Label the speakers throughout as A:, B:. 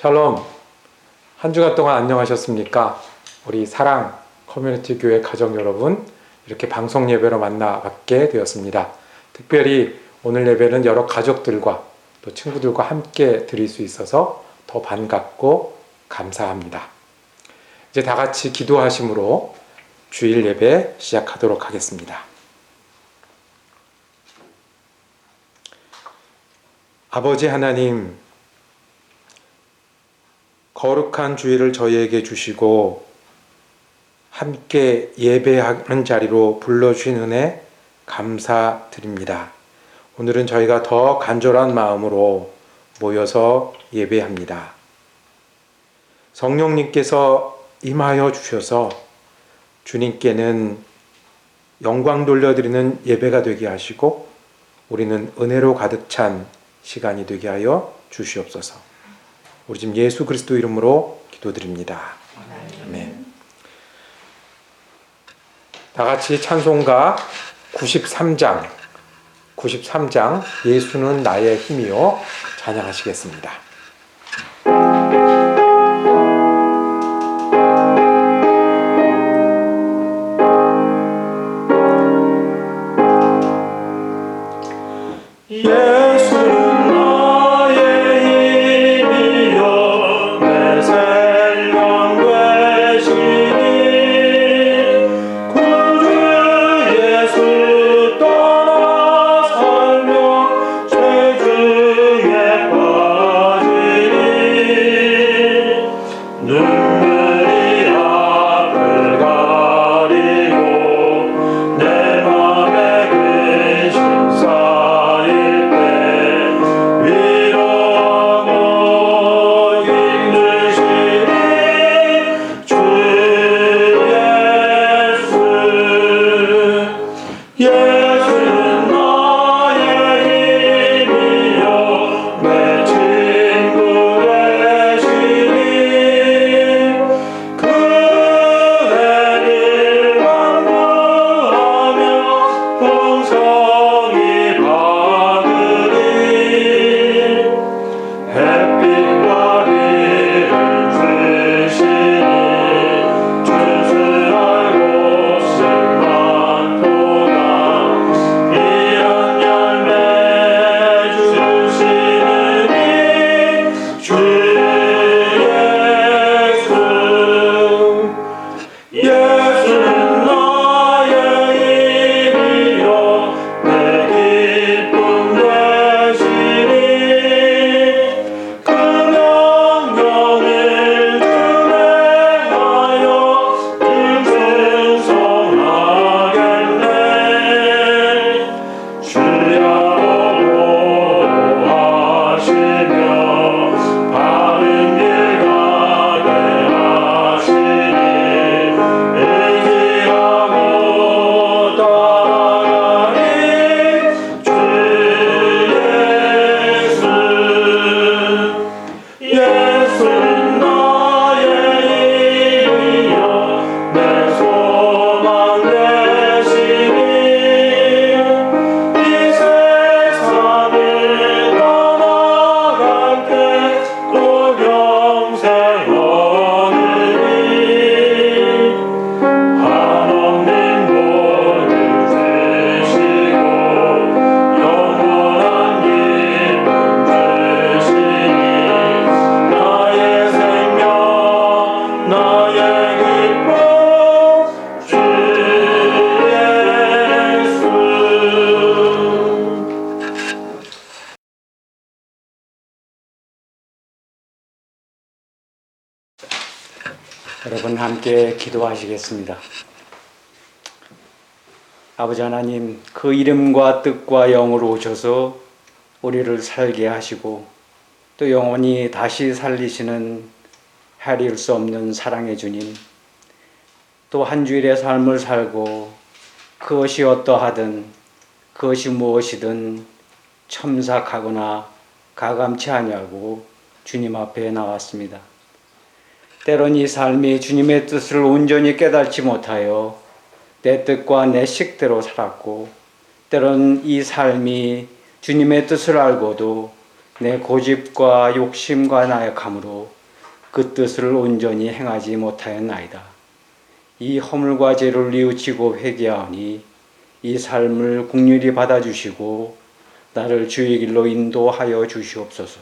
A: 샬롬. 한 주간 동안 안녕하셨습니까? 우리 사랑 커뮤니티 교회 가정 여러분, 이렇게 방송 예배로 만나 뵙게 되었습니다. 특별히 오늘 예배는 여러 가족들과 또 친구들과 함께 드릴 수 있어서 더 반갑고 감사합니다. 이제 다 같이 기도하심으로 주일 예배 시작하도록 하겠습니다. 아버지 하나님, 거룩한 주일을 저희에게 주시고 함께 예배하는 자리로 불러주신 은혜 감사드립니다. 오늘은 저희가 더 간절한 마음으로 모여서 예배합니다. 성령님께서 임하여 주셔서 주님께는 영광 돌려드리는 예배가 되게 하시고 우리는 은혜로 가득 찬 시간이 되게 하여 주시옵소서. 우리 지금 예수 그리스도 이름으로 기도드립니다. 아멘. 다 같이 찬송가 93장 예수는 나의 힘이요 찬양하시겠습니다.
B: 여러분 함께 기도하시겠습니다. 아버지 하나님, 그 이름과 뜻과 영으로 오셔서 우리를 살게 하시고 또 영원히 다시 살리시는 헤아릴 수 없는 사랑의 주님, 또 한 주일의 삶을 살고 그것이 어떠하든 그것이 무엇이든 첨삭하거나 가감치 아니하고 주님 앞에 나왔습니다. 때론 이 삶이 주님의 뜻을 온전히 깨닫지 못하여 내 뜻과 내 식대로 살았고, 때론 이 삶이 주님의 뜻을 알고도 내 고집과 욕심과 나약함으로 그 뜻을 온전히 행하지 못하였나이다. 이 허물과 죄를 뉘우치고 회개하오니 이 삶을 긍휼히 받아주시고 나를 주의 길로 인도하여 주시옵소서.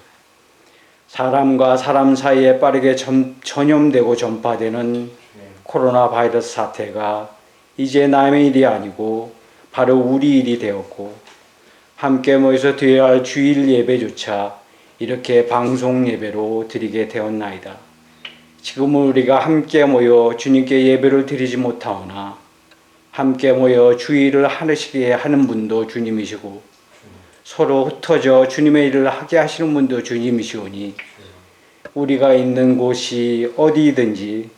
B: 사람과 사람 사이에 빠르게 전염되고 전파되는 코로나 바이러스 사태가 이제 남의 일이 아니고 바로 우리 일이 되었고, 함께 모여서 드려야 할 주일 예배조차 이렇게 방송 예배로 드리게 되었나이다. 지금은 우리가 함께 모여 주님께 예배를 드리지 못하오나 함께 모여 주일을 하시게 하는 분도 주님이시고 서로 흩어져 주님의 일을 하게 하시는 분도 주님이시오니 우리가 있는 곳이 어디든지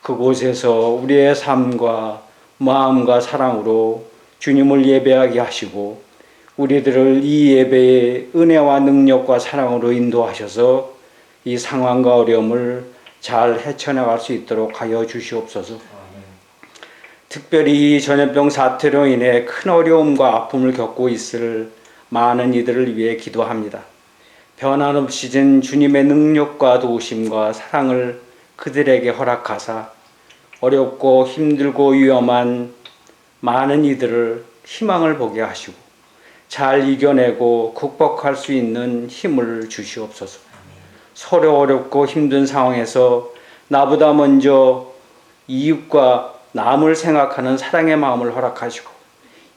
B: 그곳에서 우리의 삶과 마음과 사랑으로 주님을 예배하게 하시고 우리들을 이 예배의 은혜와 능력과 사랑으로 인도하셔서 이 상황과 어려움을 잘 헤쳐나갈 수 있도록 하여 주시옵소서. 특별히 이 전염병 사태로 인해 큰 어려움과 아픔을 겪고 있을 많은 이들을 위해 기도합니다. 변함없이진 주님의 능력과 도우심과 사랑을 그들에게 허락하사 어렵고 힘들고 위험한 많은 이들을 희망을 보게 하시고 잘 이겨내고 극복할 수 있는 힘을 주시옵소서. 서로 어렵고 힘든 상황에서 나보다 먼저 이웃과 남을 생각하는 사랑의 마음을 허락하시고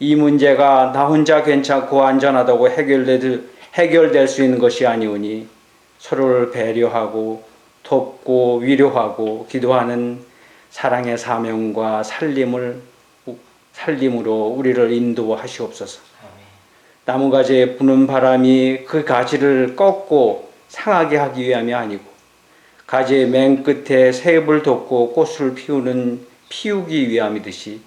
B: 이 문제가 나 혼자 괜찮고 안전하다고 해결될 수 있는 것이 아니오니 서로를 배려하고 돕고 위로하고 기도하는 사랑의 사명과 살림으로 우리를 인도하시옵소서. 나무가지에 부는 바람이 그 가지를 꺾고 상하게 하기 위함이 아니고 가지의 맨 끝에 새잎을 돋고 꽃을 피우기 위함이듯이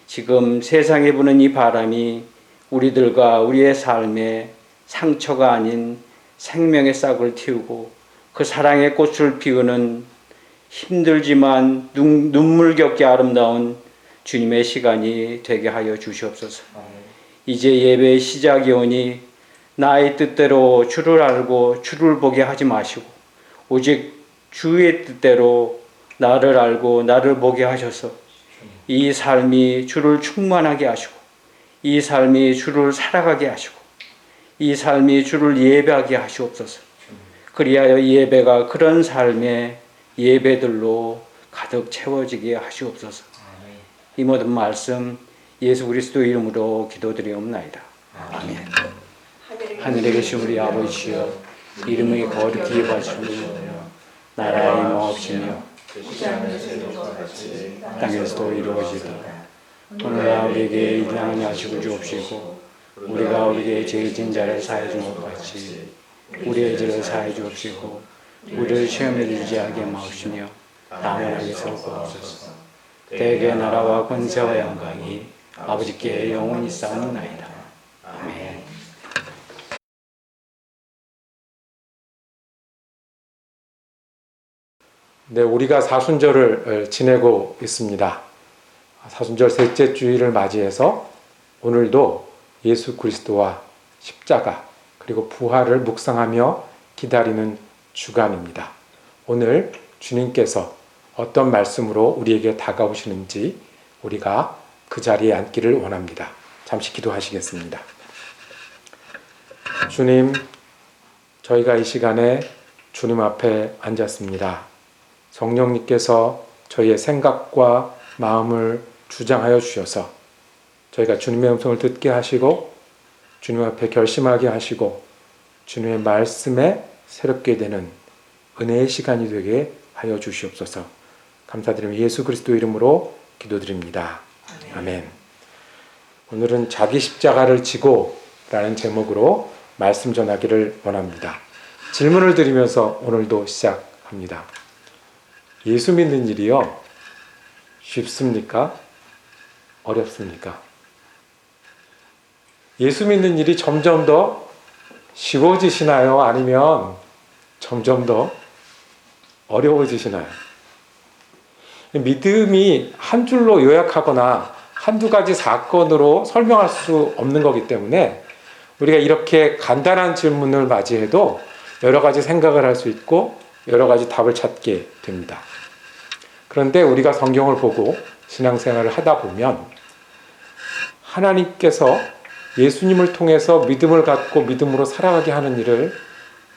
B: 지금 세상에 부는 이 바람이 우리들과 우리의 삶에 상처가 아닌 생명의 싹을 틔우고 그 사랑의 꽃을 피우는 힘들지만 눈물겹게 아름다운 주님의 시간이 되게 하여 주시옵소서. 이제 예배의 시작이 오니 나의 뜻대로 주를 알고 주를 보게 하지 마시고 오직 주의 뜻대로 나를 알고 나를 보게 하셔서 이 삶이 주를 충만하게 하시고 이 삶이 주를 살아가게 하시고 이 삶이 주를 예배하게 하시옵소서. 그리하여 예배가 그런 삶의 예배들로 가득 채워지게 하시옵소서. 이 모든 말씀 예수 그리스도 이름으로 기도드리옵나이다. 아멘. 하늘에 계신 우리 아버지여, 이름이 거룩히 여겨지시며 나라의 임하옵시며 땅에서도 이루어지다. 오늘날 우리에게 일용할 양식을 주옵시고 우리가 우리에게 죄진 자를 사하여 준 것 같이 우리의 죄를 사하여 주옵시고 우리를 시험에 들지 하게 마옵시며 다만 악에서 구하옵소서. 대개 나라와 권세와 영광이 아버지께 영원히 쌓옵나이다. 아멘.
A: 네, 우리가 사순절을 지내고 있습니다. 사순절 셋째 주일을 맞이해서 오늘도 예수 그리스도와 십자가 그리고 부활을 묵상하며 기다리는 주간입니다. 오늘 주님께서 어떤 말씀으로 우리에게 다가오시는지 우리가 그 자리에 앉기를 원합니다. 잠시 기도하시겠습니다. 주님, 저희가 이 시간에 주님 앞에 앉았습니다. 성령님께서 저희의 생각과 마음을 주장하여 주셔서 저희가 주님의 음성을 듣게 하시고 주님 앞에 결심하게 하시고 주님의 말씀에 새롭게 되는 은혜의 시간이 되게 하여 주시옵소서. 감사드리며 예수 그리스도 이름으로 기도드립니다. 아멘. 오늘은 자기 십자가를 지고 라는 제목으로 말씀 전하기를 원합니다. 질문을 드리면서 오늘도 시작합니다. 예수 믿는 일이요, 쉽습니까? 어렵습니까? 예수 믿는 일이 점점 더 쉬워지시나요? 아니면 점점 더 어려워지시나요? 믿음이 한 줄로 요약하거나 한두 가지 사건으로 설명할 수 없는 거기 때문에 우리가 이렇게 간단한 질문을 맞이해도 여러 가지 생각을 할 수 있고 여러 가지 답을 찾게 됩니다. 그런데 우리가 성경을 보고 신앙생활을 하다 보면 하나님께서 예수님을 통해서 믿음을 갖고 믿음으로 살아가게 하는 일을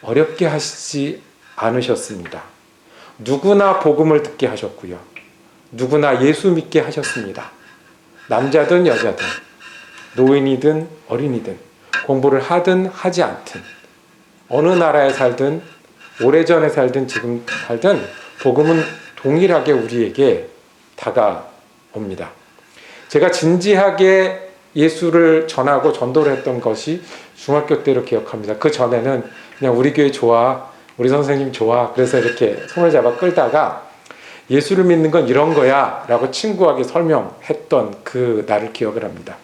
A: 어렵게 하시지 않으셨습니다. 누구나 복음을 듣게 하셨고요. 누구나 예수 믿게 하셨습니다. 남자든 여자든 노인이든 어린이든 공부를 하든 하지 않든 어느 나라에 살든 오래전에 살든 지금 살든 복음은 동일하게 우리에게 다가옵니다. 제가 진지하게 예수를 전하고 전도를 했던 것이 중학교 때로 기억합니다. 그 전에는 그냥 우리 교회 좋아, 우리 선생님 좋아, 그래서 이렇게 손을 잡아 끌다가 예수를 믿는 건 이런 거야 라고 친구에게 설명했던 그 날을 기억을 합니다.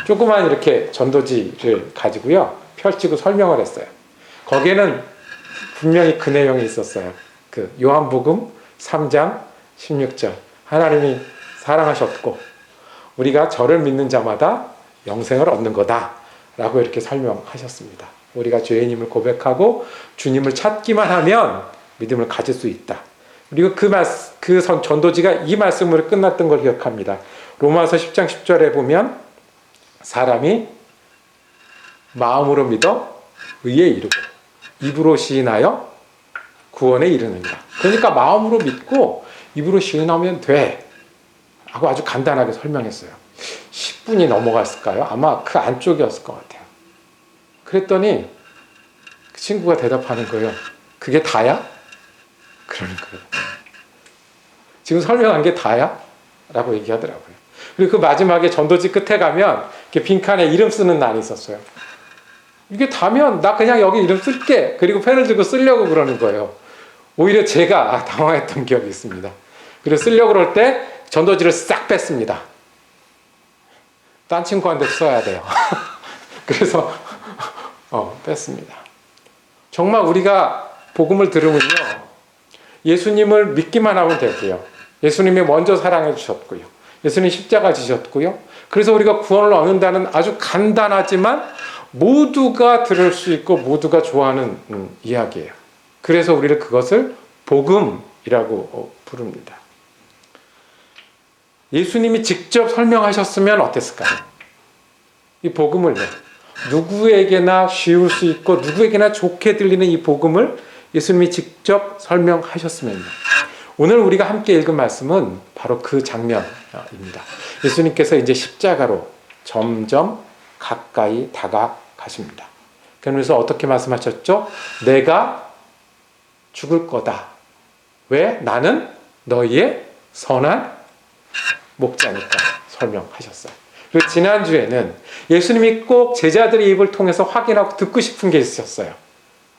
A: 조그만 이렇게 전도지를 가지고요 펼치고 설명을 했어요. 거기에는 분명히 그 내용이 있었어요. 그 요한복음 3장 16절 하나님이 사랑하셨고 우리가 저를 믿는 자마다 영생을 얻는 거다 라고 이렇게 설명하셨습니다. 우리가 죄인임을 고백하고 주님을 찾기만 하면 믿음을 가질 수 있다. 그리고 그 전도지가 이 말씀으로 끝났던 걸 기억합니다. 로마서 10장 10절에 보면 사람이 마음으로 믿어 의에 이르고 입으로 시인하여 구원에 이르느니라. 그러니까 마음으로 믿고 입으로 시인하면 돼 하고 아주 간단하게 설명했어요. 10분이 넘어갔을까요? 아마 그 안쪽이었을 것 같아요. 그랬더니 그 친구가 대답하는 거예요. 그게 다야? 그러는 거예요. 지금 설명한 게 다야? 라고 얘기하더라고요. 그리고 그 마지막에 전도지 끝에 가면 이렇게 빈칸에 이름 쓰는 날이 있었어요. 이게 다면 나 그냥 여기 이름 쓸게. 그리고 펜을 들고 쓰려고 그러는 거예요. 오히려 제가 당황했던 기억이 있습니다. 그래서 쓰려고 그럴 때 전도지를 싹 뺐습니다. 딴 친구한테 써야 돼요. 그래서 뺐습니다. 정말 우리가 복음을 들으면요 예수님을 믿기만 하면 되고요. 예수님이 먼저 사랑해 주셨고요. 예수님 십자가 지셨고요. 그래서 우리가 구원을 얻는다는 아주 간단하지만 모두가 들을 수 있고 모두가 좋아하는 이야기예요. 그래서 우리를 그것을 복음이라고 부릅니다. 예수님이 직접 설명하셨으면 어땠을까요? 이 복음을 누구에게나 쉬울 수 있고 누구에게나 좋게 들리는 이 복음을 예수님이 직접 설명하셨으면요. 오늘 우리가 함께 읽은 말씀은 바로 그 장면입니다. 예수님께서 이제 십자가로 점점 가까이 다가가십니다. 그러면서 어떻게 말씀하셨죠? 내가 죽을 거다. 왜? 나는 너희의 선한 목자니까 설명하셨어요. 그리고 지난주에는 예수님이 꼭 제자들의 입을 통해서 확인하고 듣고 싶은 게 있었어요.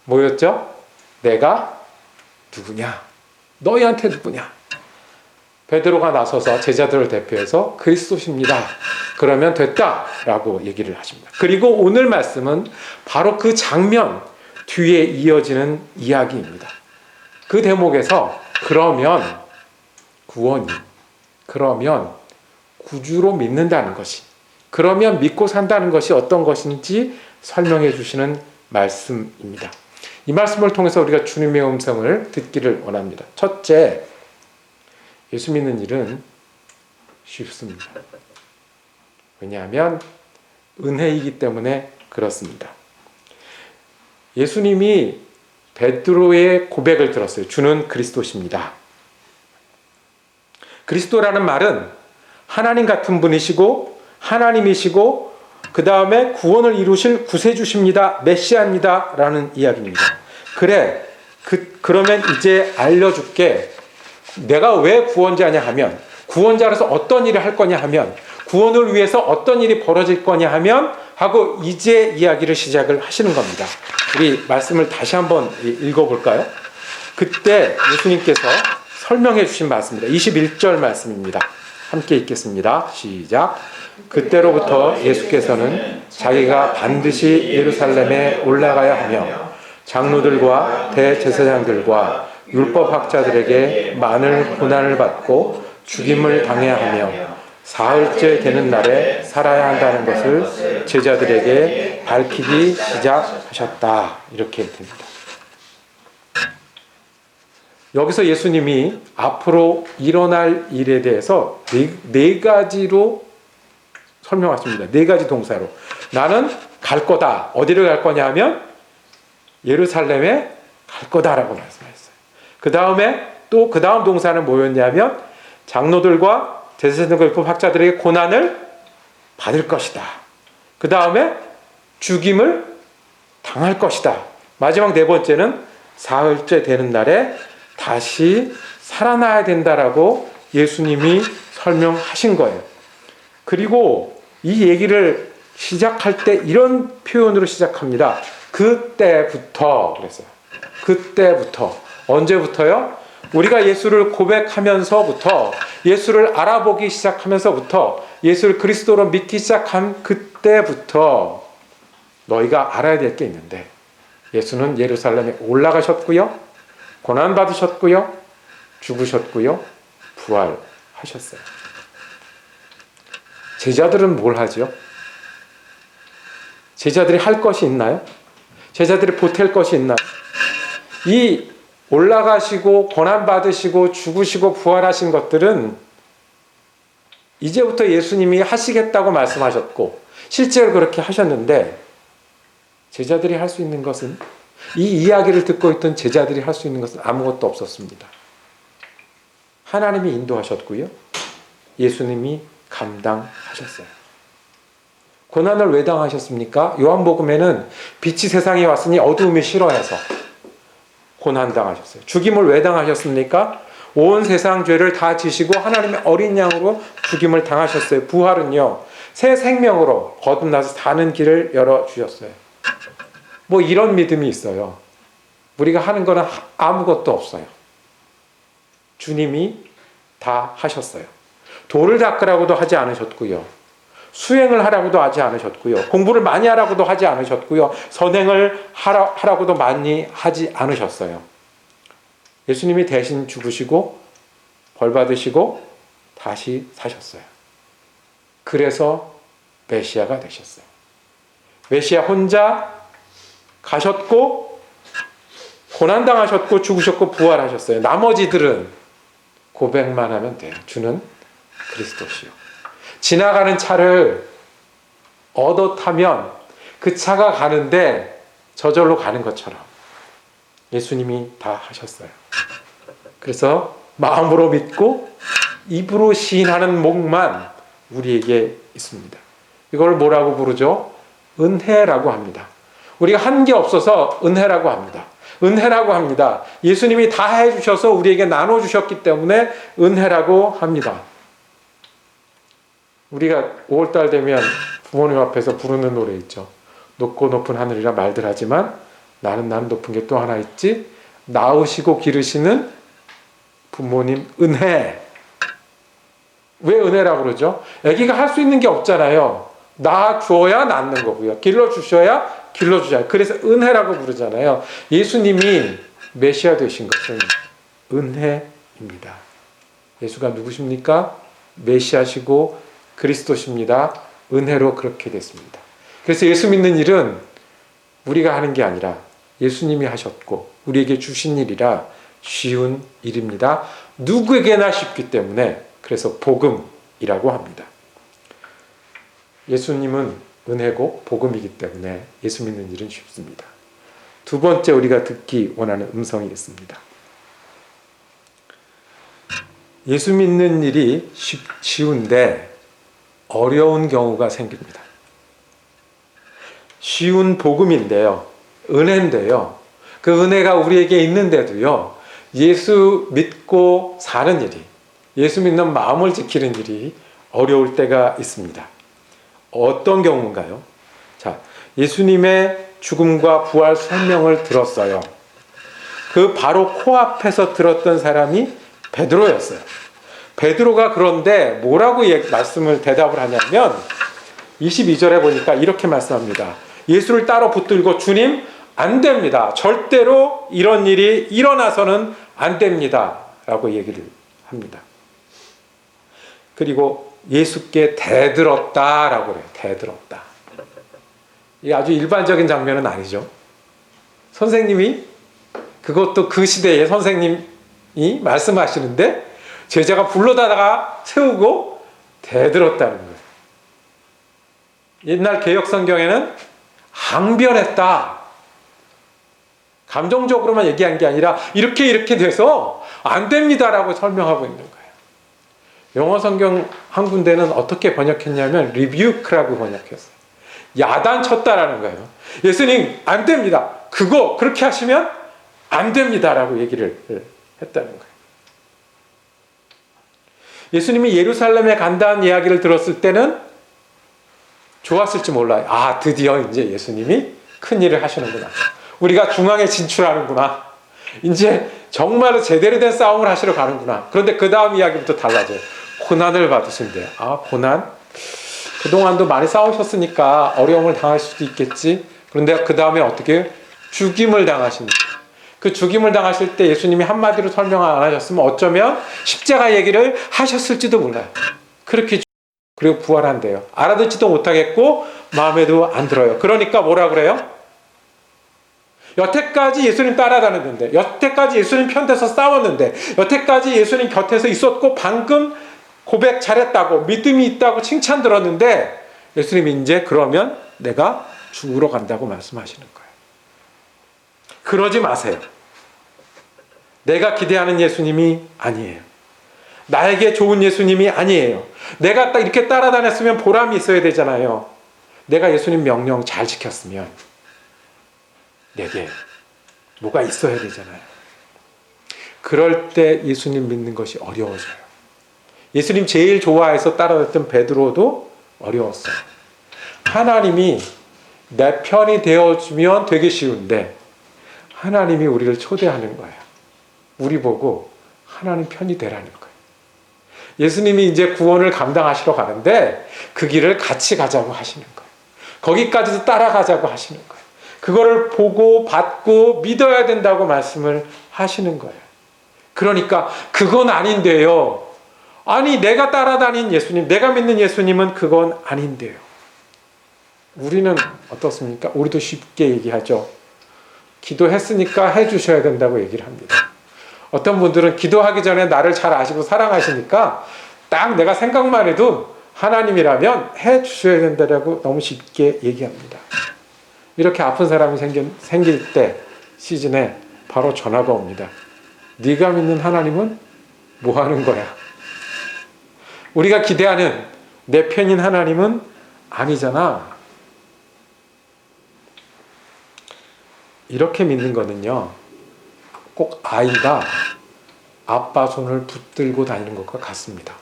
A: 뭐였죠? 내가 누구냐? 너희한테 누구냐? 베드로가 나서서 제자들을 대표해서 그리스도십니다. 그러면 됐다라고 얘기를 하십니다. 그리고 오늘 말씀은 바로 그 장면 뒤에 이어지는 이야기입니다. 그 대목에서 그러면 구원이, 그러면 구주로 믿는다는 것이, 그러면 믿고 산다는 것이 어떤 것인지 설명해 주시는 말씀입니다. 이 말씀을 통해서 우리가 주님의 음성을 듣기를 원합니다. 첫째, 예수 믿는 일은 쉽습니다. 왜냐하면 은혜이기 때문에 그렇습니다. 예수님이 베드로의 고백을 들었어요. 주는 그리스도십니다. 그리스도라는 말은 하나님 같은 분이시고 하나님이시고 그 다음에 구원을 이루실 구세주십니다. 메시아입니다. 라는 이야기입니다. 그래, 그러면 이제 알려줄게. 내가 왜 구원자냐 하면, 구원자로서 어떤 일을 할 거냐 하면, 구원을 위해서 어떤 일이 벌어질 거냐 하면 하고 이제 이야기를 시작을 하시는 겁니다. 우리 말씀을 다시 한번 읽어볼까요? 그때 예수님께서 설명해 주신 말씀입니다. 21절 말씀입니다. 함께 읽겠습니다. 시작. 그때로부터 예수께서는 자기가 반드시 예루살렘에 올라가야 하며 장로들과 대제사장들과 율법학자들에게 많은 고난을 받고 죽임을 당해야 하며 사흘째 되는 날에 살아야 한다는 것을 제자들에게 밝히기 시작하셨다. 이렇게 됩니다. 여기서 예수님이 앞으로 일어날 일에 대해서 네 가지로 설명하십니다. 네 가지 동사로. 나는 갈 거다. 어디를 갈 거냐 하면 예루살렘에 갈 거다라고 말씀하셨어요. 그 다음에 또 그 다음 동사는 뭐였냐면 장로들과 대제사장과 율법 학자들에게 고난을 받을 것이다. 그 다음에 죽임을 당할 것이다. 마지막 네 번째는 사흘째 되는 날에 다시 살아나야 된다라고 예수님이 설명하신 거예요. 그리고 이 얘기를 시작할 때 이런 표현으로 시작합니다. 그때부터 그랬어요. 그때부터. 언제부터요? 우리가 예수를 고백하면서부터, 예수를 알아보기 시작하면서부터, 예수를 그리스도로 믿기 시작한 그때부터 너희가 알아야 될 게 있는데, 예수는 예루살렘에 올라가셨고요, 고난받으셨고요, 죽으셨고요, 부활하셨어요. 제자들은 뭘 하죠? 제자들이 할 것이 있나요? 제자들이 보탤 것이 있나요? 이 올라가시고 고난받으시고 죽으시고 부활하신 것들은 이제부터 예수님이 하시겠다고 말씀하셨고 실제로 그렇게 하셨는데, 제자들이 할 수 있는 것은, 이 이야기를 듣고 있던 제자들이 할 수 있는 것은 아무것도 없었습니다. 하나님이 인도하셨고요, 예수님이 감당하셨어요. 고난을 왜 당하셨습니까? 요한복음에는 빛이 세상에 왔으니 어두움이 싫어해서 고난당하셨어요. 죽임을 왜 당하셨습니까? 온 세상 죄를 다 지시고 하나님의 어린 양으로 죽임을 당하셨어요. 부활은요, 새 생명으로 거듭나서 사는 길을 열어주셨어요. 뭐 이런 믿음이 있어요. 우리가 하는 거는 아무것도 없어요. 주님이 다 하셨어요. 돌을 닦으라고도 하지 않으셨고요, 수행을 하라고도 하지 않으셨고요, 공부를 많이 하라고도 하지 않으셨고요, 선행을 하라고도 많이 하지 않으셨어요. 예수님이 대신 죽으시고 벌 받으시고 다시 사셨어요. 그래서 메시아가 되셨어요. 메시아 혼자 가셨고 고난당하셨고 죽으셨고 부활하셨어요. 나머지들은 고백만 하면 돼요. 주는 그리스도시요. 지나가는 차를 얻어 타면 그 차가 가는데 저절로 가는 것처럼 예수님이 다 하셨어요. 그래서 마음으로 믿고 입으로 시인하는 목만 우리에게 있습니다. 이걸 뭐라고 부르죠? 은혜라고 합니다. 우리가 한 게 없어서 은혜라고 합니다. 은혜라고 합니다. 예수님이 다 해주셔서 우리에게 나눠주셨기 때문에 은혜라고 합니다. 우리가 5월달 되면 부모님 앞에서 부르는 노래 있죠. 높고 높은 하늘이라 말들 하지만 나는 높은 게 또 하나 있지. 낳으시고 기르시는 부모님 은혜. 왜 은혜라고 그러죠? 아기가 할 수 있는 게 없잖아요. 낳아주어야 낳는 거고요, 길러주셔야 길러주잖아요. 그래서 은혜라고 부르잖아요. 예수님이 메시아 되신 것은 은혜입니다. 예수가 누구십니까? 메시아시고 그리스도십니다. 은혜로 그렇게 됐습니다. 그래서 예수 믿는 일은 우리가 하는 게 아니라 예수님이 하셨고 우리에게 주신 일이라 쉬운 일입니다. 누구에게나 쉽기 때문에 그래서 복음이라고 합니다. 예수님은 은혜고 복음이기 때문에 예수 믿는 일은 쉽습니다. 두 번째 우리가 듣기 원하는 음성이 있습니다. 예수 믿는 일이 쉬운데 어려운 경우가 생깁니다. 쉬운 복음인데요, 은혜인데요, 그 은혜가 우리에게 있는데도요, 예수 믿고 사는 일이, 예수 믿는 마음을 지키는 일이 어려울 때가 있습니다. 어떤 경우인가요? 자, 예수님의 죽음과 부활 설명을 들었어요. 그 바로 코앞에서 들었던 사람이 베드로였어요. 베드로가 그런데 뭐라고 대답을 하냐면 22절에 보니까 이렇게 말씀합니다. 예수를 따로 붙들고 주님, 안 됩니다. 절대로 이런 일이 일어나서는 안 됩니다. 라고 얘기를 합니다. 그리고 예수께 대들었다라고 그래요. 대들었다. 이 아주 일반적인 장면은 아니죠. 선생님이, 그것도 그 시대의 선생님이 말씀하시는데 제자가 불러다가 세우고 대들었다는 거예요. 옛날 개역 성경에는 항변했다. 감정적으로만 얘기한 게 아니라 이렇게 돼서 안 됩니다라고 설명하고 있는 거예요. 영어 성경 한 군데는 어떻게 번역했냐면 rebuke라고 번역했어요. 야단쳤다라는 거예요. 예수님 안 됩니다. 그거 그렇게 하시면 안 됩니다라고 얘기를 했다는 거예요. 예수님이 예루살렘에 간다는 이야기를 들었을 때는 좋았을지 몰라요. 아, 드디어 이제 예수님이 큰 일을 하시는구나. 우리가 중앙에 진출하는구나. 이제 정말로 제대로 된 싸움을 하시러 가는구나. 그런데 그 다음 이야기부터 달라져요. 고난을 받으신대요. 아, 고난? 그동안도 많이 싸우셨으니까 어려움을 당할 수도 있겠지. 그런데 그 다음에 어떻게? 죽임을 당하신다. 그 죽임을 당하실 때 예수님이 한마디로 설명 안 하셨으면 어쩌면 십자가 얘기를 하셨을지도 몰라요. 그렇게 그리고 부활한대요. 알아듣지도 못하겠고 마음에도 안 들어요. 그러니까 뭐라 그래요? 여태까지 예수님 따라다녔는데, 여태까지 예수님 편에서 싸웠는데, 여태까지 예수님 곁에서 있었고 방금 고백 잘했다고 믿음이 있다고 칭찬 들었는데 예수님이 이제 그러면 내가 죽으러 간다고 말씀하시는 거예요. 그러지 마세요. 내가 기대하는 예수님이 아니에요. 나에게 좋은 예수님이 아니에요. 내가 딱 이렇게 따라다녔으면 보람이 있어야 되잖아요. 내가 예수님 명령 잘 지켰으면 내게 뭐가 있어야 되잖아요. 그럴 때 예수님 믿는 것이 어려워져요. 예수님 제일 좋아해서 따라다녔던 베드로도 어려웠어요. 하나님이 내 편이 되어주면 되게 쉬운데 하나님이 우리를 초대하는 거예요. 우리 보고 하나님 편이 되라는 거예요. 예수님이 이제 구원을 감당하시러 가는데 그 길을 같이 가자고 하시는 거예요. 거기까지도 따라가자고 하시는 거예요. 그거를 보고 받고 믿어야 된다고 말씀을 하시는 거예요. 그러니까 그건 아닌데요. 아니, 내가 따라다닌 예수님, 내가 믿는 예수님은 그건 아닌데요. 우리는 어떻습니까? 우리도 쉽게 얘기하죠. 기도했으니까 해주셔야 된다고 얘기를 합니다. 어떤 분들은 기도하기 전에 나를 잘 아시고 사랑하시니까 딱 내가 생각만 해도 하나님이라면 해주셔야 된다고 너무 쉽게 얘기합니다. 이렇게 아픈 사람이 생길 때 시즌에 바로 전화가 옵니다. 네가 믿는 하나님은 뭐 하는 거야? 우리가 기대하는 내 편인 하나님은 아니잖아. 이렇게 믿는 거는요, 꼭 아이가 아빠 손을 붙들고 다니는 것과 같습니다.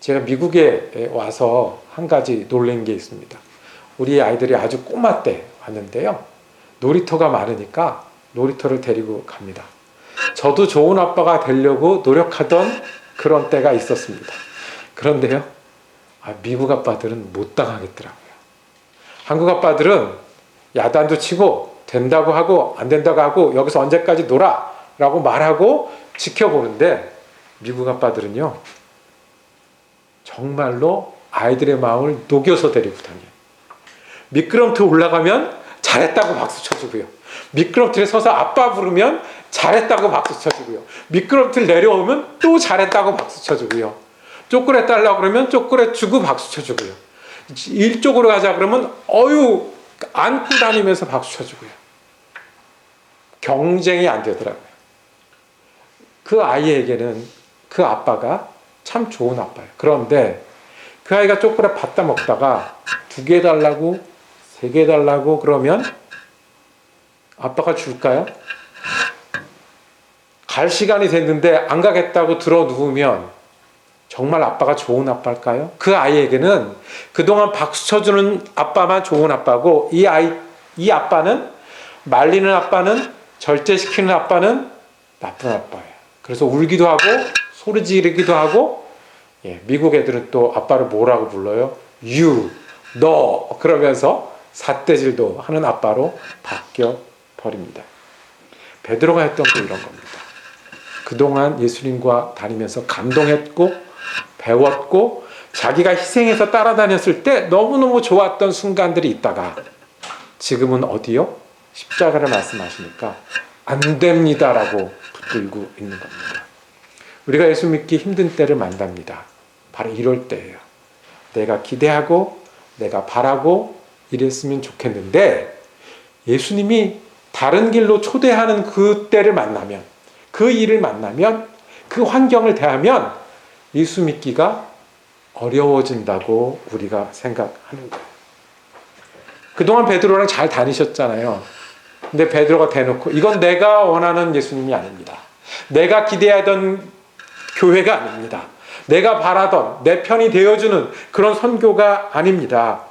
A: 제가 미국에 와서 한 가지 놀란 게 있습니다. 우리 아이들이 아주 꼬마 때 왔는데요. 놀이터가 많으니까 놀이터를 데리고 갑니다. 저도 좋은 아빠가 되려고 노력하던 그런 때가 있었습니다. 그런데요, 미국 아빠들은 못 당하겠더라고요. 한국 아빠들은 야단도 치고 된다고 하고 안 된다고 하고 여기서 언제까지 놀아 라고 말하고 지켜보는데 미국 아빠들은요, 정말로 아이들의 마음을 녹여서 데리고 다녀요. 미끄럼틀 올라가면 잘했다고 박수 쳐주고요. 미끄럼틀에 서서 아빠 부르면 잘했다고 박수 쳐주고요. 미끄럼틀 내려오면 또 잘했다고 박수 쳐주고요. 초콜릿 달라고 그러면 초콜릿 주고 박수 쳐주고요. 일쪽으로 가자 그러면 어유 안고 다니면서 박수 쳐주고요. 경쟁이 안 되더라고요. 그 아이에게는 그 아빠가 참 좋은 아빠예요. 그런데 그 아이가 초콜릿 받다 먹다가 2개 달라고 3개 달라고 그러면 아빠가 줄까요? 갈 시간이 됐는데 안 가겠다고 들어 누우면 정말 아빠가 좋은 아빠일까요? 그 아이에게는 그동안 박수 쳐주는 아빠만 좋은 아빠고 이 아빠는 말리는 아빠는 절제시키는 아빠는 나쁜 아빠예요. 그래서 울기도 하고 소리 지르기도 하고, 미국 애들은 또 아빠를 뭐라고 불러요? You, 너 그러면서 삿대질도 하는 아빠로 바뀌어 버립니다. 베드로가 했던 게 이런 겁니다. 그동안 예수님과 다니면서 감동했고 배웠고 자기가 희생해서 따라다녔을 때 너무너무 좋았던 순간들이 있다가 지금은 어디요? 십자가를 말씀하시니까 안 됩니다라고 붙들고 있는 겁니다. 우리가 예수 믿기 힘든 때를 만납니다. 바로 이럴 때예요. 내가 기대하고 내가 바라고 이랬으면 좋겠는데 예수님이 다른 길로 초대하는 그 때를 만나면, 그 일을 만나면, 그 환경을 대하면 예수 믿기가 어려워진다고 우리가 생각하는 거예요. 그동안 베드로랑 잘 다니셨잖아요. 근데 베드로가 대놓고 이건 내가 원하는 예수님이 아닙니다. 내가 기대하던 교회가 아닙니다. 내가 바라던 내 편이 되어주는 그런 선교가 아닙니다.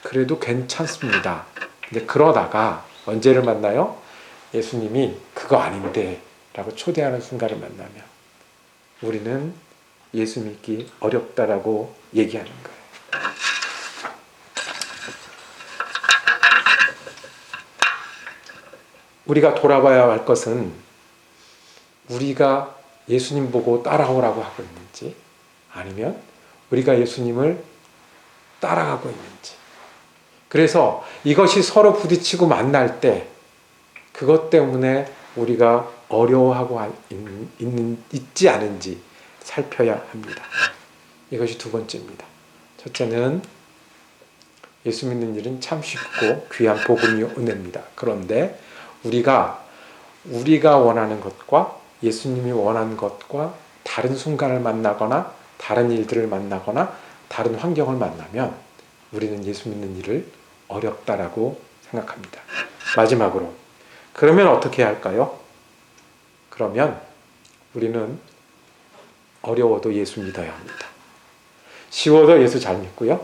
A: 그래도 괜찮습니다. 근데 그러다가 언제를 만나요? 예수님이 그거 아닌데 라고 초대하는 순간을 만나면 우리는 예수 믿기 어렵다라고 얘기하는 거예요. 우리가 돌아봐야 할 것은 우리가 예수님 보고 따라오라고 하고 있는지 아니면 우리가 예수님을 따라가고 있는지. 그래서 이것이 서로 부딪히고 만날 때 그것 때문에 우리가 어려워하고 있지 않은지 살펴야 합니다. 이것이 두 번째입니다. 첫째는 예수 믿는 일은 참 쉽고 귀한 복음이 은혜입니다. 그런데 우리가 원하는 것과 예수님이 원하는 것과 다른 순간을 만나거나 다른 일들을 만나거나 다른 환경을 만나면 우리는 예수 믿는 일을 어렵다라고 생각합니다. 마지막으로 그러면 어떻게 해야 할까요? 그러면 우리는 어려워도 예수 믿어야 합니다. 쉬워도 예수 잘 믿고요.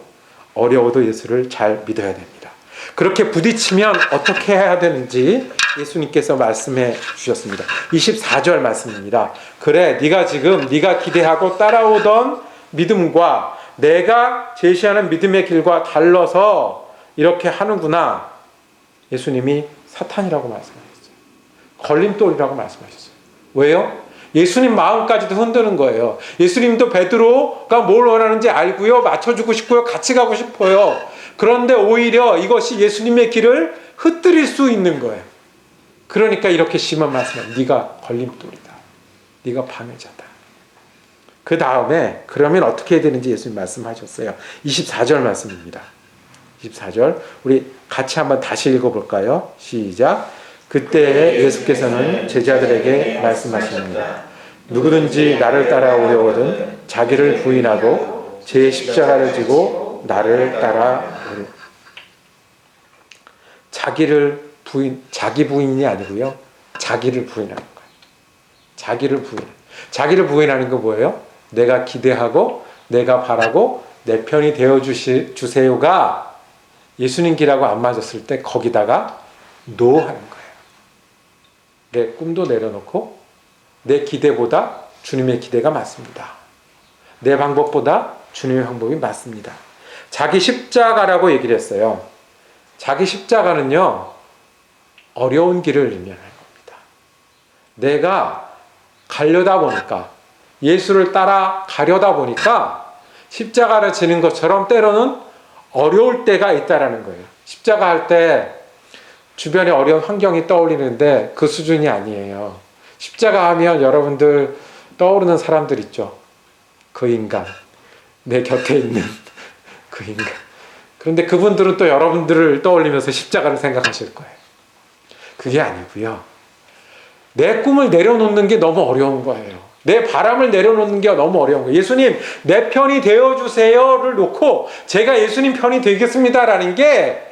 A: 어려워도 예수를 잘 믿어야 됩니다. 그렇게 부딪히면 어떻게 해야 되는지 예수님께서 말씀해 주셨습니다. 24절 말씀입니다. 그래, 네가 기대하고 따라오던 믿음과 내가 제시하는 믿음의 길과 달라서 이렇게 하는구나. 예수님이 사탄이라고 말씀하셨어요. 걸림돌이라고 말씀하셨어요. 왜요? 예수님 마음까지도 흔드는 거예요. 예수님도 베드로가 뭘 원하는지 알고요. 맞춰주고 싶고요. 같이 가고 싶어요. 그런데 오히려 이것이 예수님의 길을 흩뜨릴 수 있는 거예요. 그러니까 이렇게 심한 말씀을 네가 걸림돌이다. 네가 방해자다. 그 다음에 그러면 어떻게 해야 되는지 예수님 말씀하셨어요. 24절 말씀입니다. 24절 우리 같이 한번 다시 읽어볼까요? 시작. 그때 예수께서는 제자들에게 말씀하십니다. 누구든지 나를 따라오려거든 자기를 부인하고 제 십자가를 지고 나를 따라오려. 자기 부인이 아니고요. 자기를 부인하는 거예요. 자기를 부인하는 거 뭐예요? 내가 기대하고 내가 바라고 내 편이 되어 주세요가 예수님 길하고 안 맞았을 때 거기다가 노 하는 거예요. 내 꿈도 내려놓고 내 기대보다 주님의 기대가 맞습니다. 내 방법보다 주님의 방법이 맞습니다. 자기 십자가라고 얘기를 했어요. 자기 십자가는요, 어려운 길을 의미하는 겁니다. 내가 가려다 보니까, 예수를 따라 가려다 보니까 십자가를 지는 것처럼 때로는 어려울 때가 있다라는 거예요. 십자가 할 때 주변에 어려운 환경이 떠올리는데 그 수준이 아니에요. 십자가 하면 여러분들 떠오르는 사람들 있죠. 그 인간, 내 곁에 있는 그 인간. 그런데 그분들은 또 여러분들을 떠올리면서 십자가를 생각하실 거예요. 그게 아니고요. 내 꿈을 내려놓는 게 너무 어려운 거예요. 내 바람을 내려놓는 게 너무 어려운 거예요. 예수님, 내 편이 되어주세요를 놓고 제가 예수님 편이 되겠습니다라는 게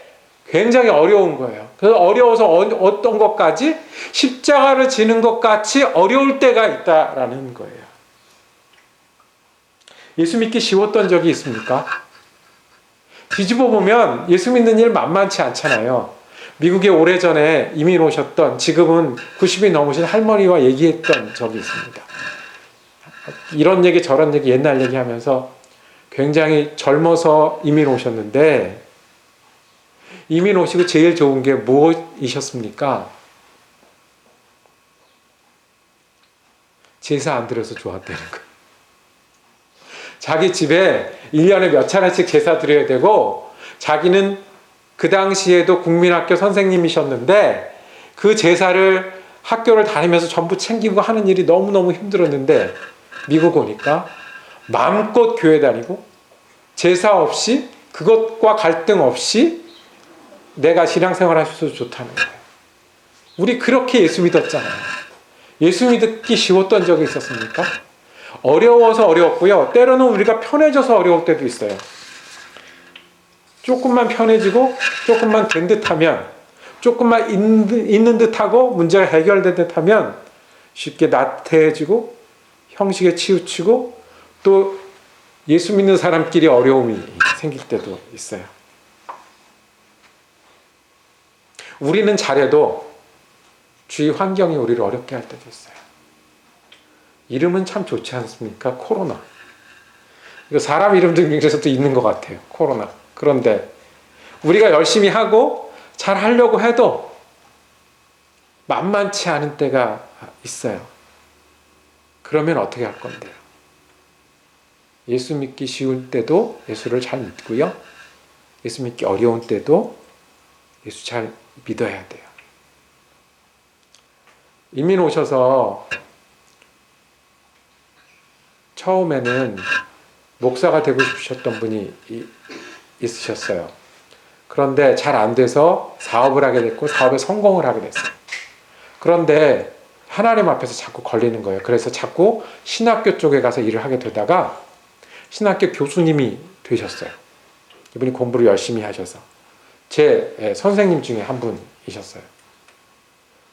A: 굉장히 어려운 거예요. 그래서 어려워서 어떤 것까지 십자가를 지는 것 같이 어려울 때가 있다라는 거예요. 예수 믿기 쉬웠던 적이 있습니까? 뒤집어 보면 예수 믿는 일 만만치 않잖아요. 미국에 오래전에 이민 오셨던 지금은 90이 넘으신 할머니와 얘기했던 적이 있습니다. 이런 얘기 저런 얘기 옛날 얘기하면서 굉장히 젊어서 이민 오셨는데 이민 오시고 제일 좋은 게 무엇이셨습니까? 제사 안 드려서 좋았다는 거예요. 자기 집에 1년에 몇 차례씩 제사 드려야 되고, 자기는 그 당시에도 국민학교 선생님이셨는데 그 제사를 학교를 다니면서 전부 챙기고 하는 일이 너무너무 힘들었는데, 미국 오니까 마음껏 교회 다니고 제사 없이, 그것과 갈등 없이 내가 신앙생활 할 수 좋다는 거예요. 우리 그렇게 예수 믿었잖아요. 예수 믿기 쉬웠던 적이 있었습니까? 어려워서 어려웠고요. 때로는 우리가 편해져서 어려울 때도 있어요. 조금만 편해지고 조금만 된 듯하면, 조금만 있는 듯하고 문제가 해결된 듯하면 쉽게 나태해지고 형식에 치우치고, 또 예수 믿는 사람끼리 어려움이 생길 때도 있어요. 우리는 잘해도 주위 환경이 우리를 어렵게 할 때도 있어요. 이름은 참 좋지 않습니까? 코로나. 이거 사람 이름 중에서도 있는 것 같아요. 코로나. 그런데 우리가 열심히 하고 잘 하려고 해도 만만치 않은 때가 있어요. 그러면 어떻게 할 건데요? 예수 믿기 쉬울 때도 예수를 잘 믿고요. 예수 믿기 어려운 때도 예수 잘 믿어야 돼요. 이민 오셔서 처음에는 목사가 되고 싶으셨던 분이 있으셨어요. 그런데 잘 안 돼서 사업을 하게 됐고, 사업에 성공을 하게 됐어요. 그런데 하나님 앞에서 자꾸 걸리는 거예요. 그래서 자꾸 신학교 쪽에 가서 일을 하게 되다가 신학교 교수님이 되셨어요. 이분이 공부를 열심히 하셔서 제 선생님 중에 한 분이셨어요.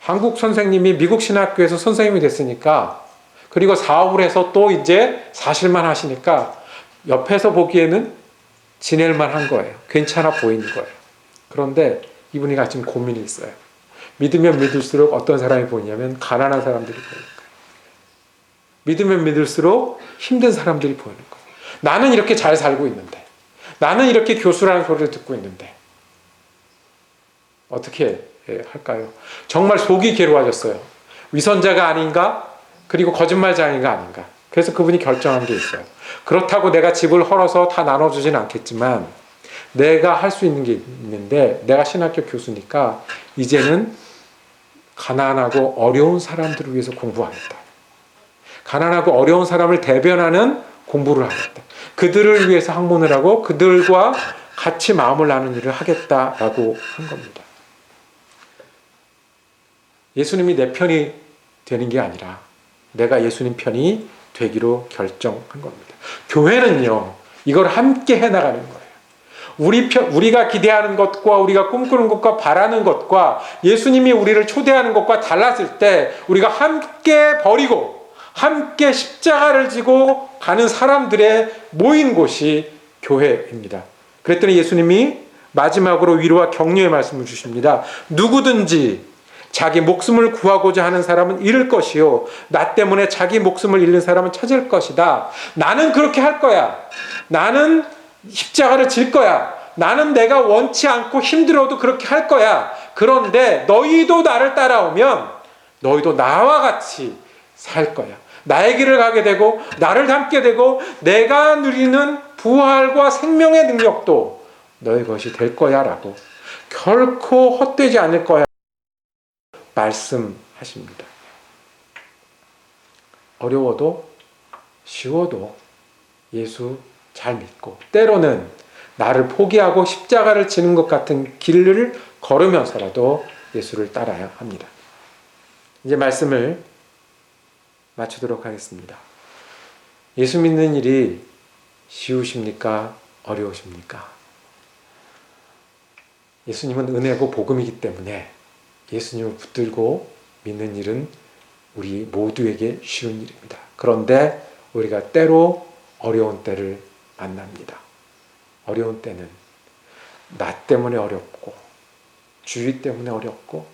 A: 한국 선생님이 미국 신학교에서 선생님이 됐으니까, 그리고 사업을 해서 또 이제 사실만 하시니까 옆에서 보기에는 지낼만 한 거예요. 괜찮아 보이는 거예요. 그런데 이분이 지금 고민이 있어요. 믿으면 믿을수록 어떤 사람이 보이냐면 가난한 사람들이 보이는 거예요. 믿으면 믿을수록 힘든 사람들이 보이는 거예요. 나는 이렇게 잘 살고 있는데, 나는 이렇게 교수라는 소리를 듣고 있는데 어떻게 할까요? 정말 속이 괴로워졌어요. 위선자가 아닌가? 그리고 거짓말장애가 아닌가? 그래서 그분이 결정한 게 있어요. 그렇다고 내가 집을 헐어서 다 나눠주진 않겠지만 내가 할 수 있는 게 있는데, 내가 신학교 교수니까 이제는 가난하고 어려운 사람들을 위해서 공부하겠다. 가난하고 어려운 사람을 대변하는 공부를 하겠다. 그들을 위해서 학문을 하고 그들과 같이 마음을 나누는 일을 하겠다라고 한 겁니다. 예수님이 내 편이 되는 게 아니라 내가 예수님 편이 되기로 결정한 겁니다. 교회는요, 이걸 함께 해나가는 거예요. 우리가 기대하는 것과 우리가 꿈꾸는 것과 바라는 것과 예수님이 우리를 초대하는 것과 달랐을 때 우리가 함께 버리고 함께 십자가를 지고 가는 사람들의 모인 곳이 교회입니다. 그랬더니 예수님이 마지막으로 위로와 격려의 말씀을 주십니다. 누구든지 자기 목숨을 구하고자 하는 사람은 잃을 것이요, 나 때문에 자기 목숨을 잃는 사람은 찾을 것이다. 나는 그렇게 할 거야. 나는 십자가를 질 거야. 나는 내가 원치 않고 힘들어도 그렇게 할 거야. 그런데 너희도 나를 따라오면 너희도 나와 같이 살 거야. 나의 길을 가게 되고 나를 닮게 되고 내가 누리는 부활과 생명의 능력도 너희 것이 될 거야 라고, 결코 헛되지 않을 거야 말씀하십니다. 어려워도 쉬워도 예수 잘 믿고, 때로는 나를 포기하고 십자가를 지는 것 같은 길을 걸으면서라도 예수를 따라야 합니다. 이제 말씀을 마치도록 하겠습니다. 예수 믿는 일이 쉬우십니까? 어려우십니까? 예수님은 은혜고 복음이기 때문에 예수님을 붙들고 믿는 일은 우리 모두에게 쉬운 일입니다. 그런데 우리가 때로 어려운 때를 만납니다. 어려운 때는 나 때문에 어렵고 주위 때문에 어렵고,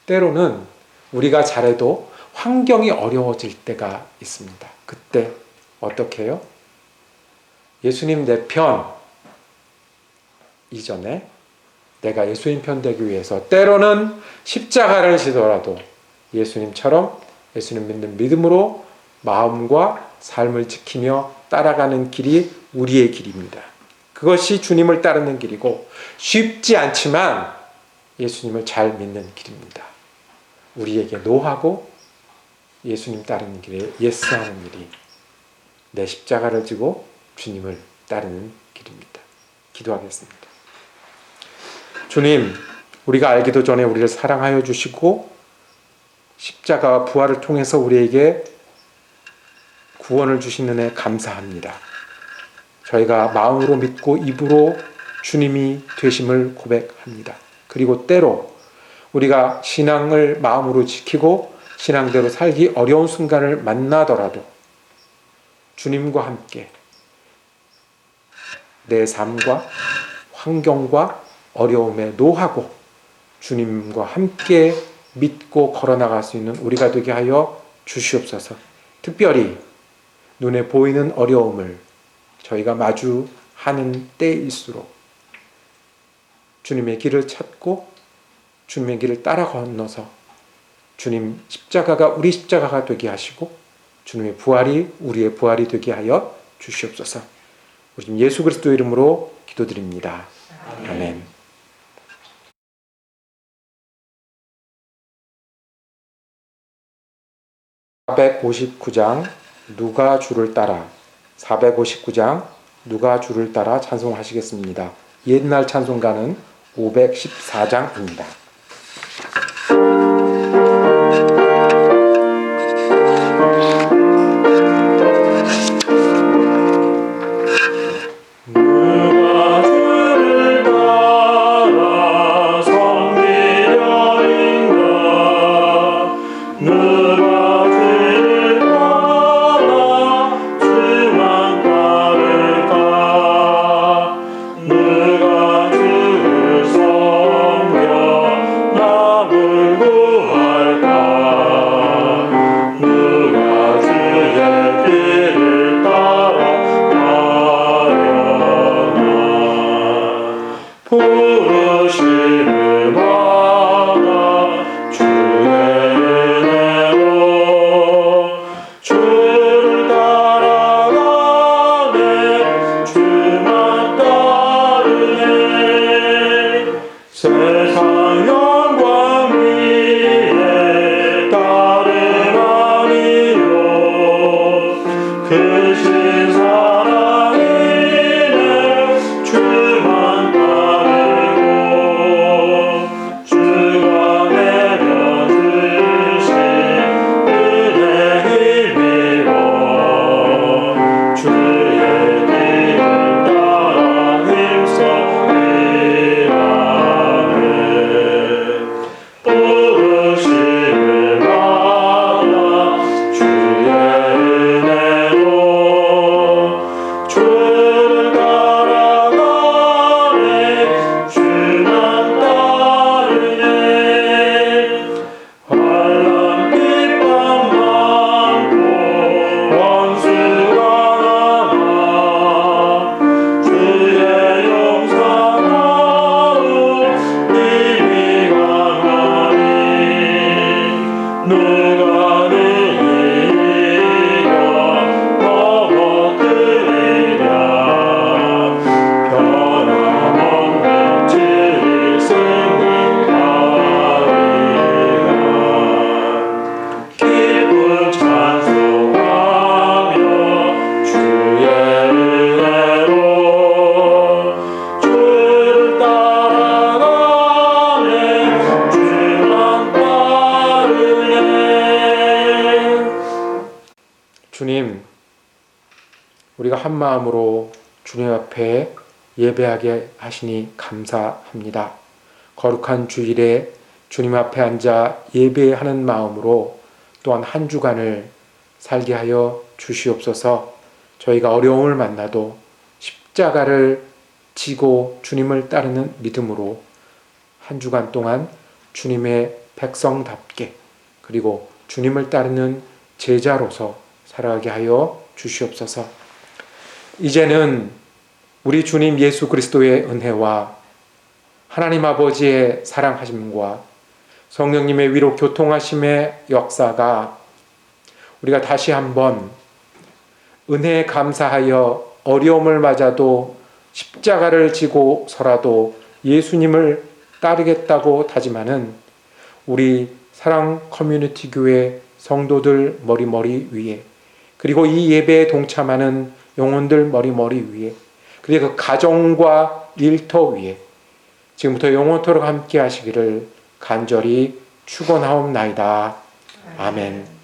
A: 때로는 우리가 잘해도 환경이 어려워질 때가 있습니다. 그때 어떻게 해요? 예수님 내 편 이전에 내가 예수님 편 되기 위해서 때로는 십자가를 지더라도 예수님처럼 예수님 믿는 믿음으로 마음과 삶을 지키며 따라가는 길이 우리의 길입니다. 그것이 주님을 따르는 길이고 쉽지 않지만 예수님을 잘 믿는 길입니다. 우리에게 노하고 예수님 따르는 길에 예스하는 일이 내 십자가를 지고 주님을 따르는 길입니다. 기도하겠습니다. 주님, 우리가 알기도 전에 우리를 사랑하여 주시고 십자가와 부활을 통해서 우리에게 구원을 주신 은혜 감사합니다. 저희가 마음으로 믿고 입으로 주님이 되심을 고백합니다. 그리고 때로 우리가 신앙을 마음으로 지키고 신앙대로 살기 어려운 순간을 만나더라도 주님과 함께 내 삶과 환경과 어려움에 노하고 주님과 함께 믿고 걸어나갈 수 있는 우리가 되게 하여 주시옵소서. 특별히 눈에 보이는 어려움을 저희가 마주하는 때일수록 주님의 길을 찾고 주님의 길을 따라 건너서 주님 십자가가 우리 십자가가 되게 하시고 주님의 부활이 우리의 부활이 되게 하여 주시옵소서. 우리 주님 예수 그리스도 이름으로 기도드립니다. 아멘. (459장) 누가 주를 따라 459장 누가 주를 따라 찬송하시겠습니다. 옛날 찬송가는 514장입니다. 주님, 우리가 한 마음으로 주님 앞에 예배하게 하시니 감사합니다. 거룩한 주일에 주님 앞에 앉아 예배하는 마음으로 또한 한 주간을 살게 하여 주시옵소서. 저희가 어려움을 만나도 십자가를 지고 주님을 따르는 믿음으로 한 주간 동안 주님의 백성답게 그리고 주님을 따르는 제자로서 살아가게 하여 주시옵소서. 이제는 우리 주님 예수 그리스도의 은혜와 하나님 아버지의 사랑하심과 성령님의 위로 교통하심의 역사가 우리가 다시 한번 은혜에 감사하여 어려움을 맞아도 십자가를 지고서라도 예수님을 따르겠다고 다짐하는 우리 사랑 커뮤니티 교회 성도들 머리머리 위에, 그리고 이 예배에 동참하는 영혼들 머리머리 위에, 그리고 그 가정과 일터 위에 지금부터 영원토록 함께 하시기를 간절히 축원하옵나이다. 아멘.